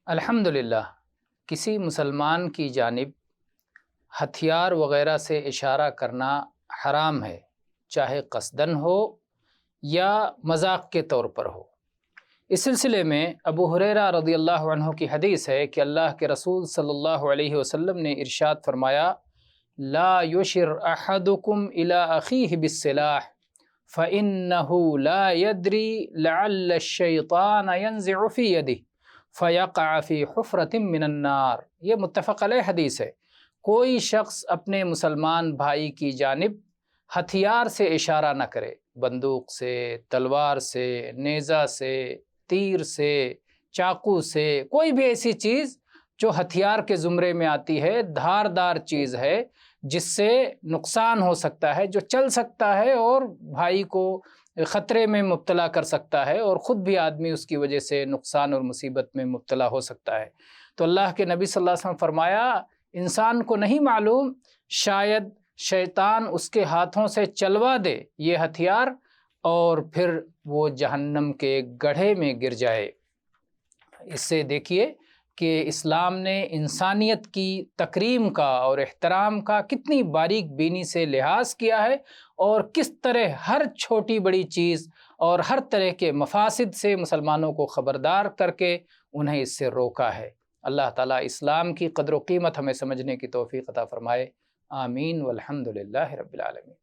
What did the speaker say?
الحمدللہ کسی مسلمان کی جانب ہتھیار وغیرہ سے اشارہ کرنا حرام ہے، چاہے قصدن ہو یا مذاق کے طور پر ہو۔ اس سلسلے میں ابو ہریرہ رضی اللہ عنہ کی حدیث ہے کہ اللہ کے رسول صلی اللہ علیہ وسلم نے ارشاد فرمایا، لا یشر احدکم الی اخیہ بالسلاح فإنہ لا یدری لعل الشیطان ینزع فی یدہ فیقع فی حفرۃ من النار۔ یہ متفق علیہ حدیث ہے۔ کوئی شخص اپنے مسلمان بھائی کی جانب ہتھیار سے اشارہ نہ کرے، بندوق سے، تلوار سے، نیزہ سے، تیر سے، چاقو سے، کوئی بھی ایسی چیز جو ہتھیار کے زمرے میں آتی ہے، دھاردار چیز ہے جس سے نقصان ہو سکتا ہے، جو چل سکتا ہے اور بھائی کو خطرے میں مبتلا کر سکتا ہے اور خود بھی آدمی اس کی وجہ سے نقصان اور مصیبت میں مبتلا ہو سکتا ہے۔ تو اللہ کے نبی صلی اللہ علیہ وسلم فرمایا، انسان کو نہیں معلوم، شاید شیطان اس کے ہاتھوں سے چلوا دے یہ ہتھیار اور پھر وہ جہنم کے گڑھے میں گر جائے۔ اس سے دیکھیے کہ اسلام نے انسانیت کی تکریم کا اور احترام کا کتنی باریک بینی سے لحاظ کیا ہے، اور کس طرح ہر چھوٹی بڑی چیز اور ہر طرح کے مفاسد سے مسلمانوں کو خبردار کر کے انہیں اس سے روکا ہے۔ اللہ تعالیٰ اسلام کی قدر و قیمت ہمیں سمجھنے کی توفیق عطا فرمائے۔ آمین والحمد للہ رب العالمین۔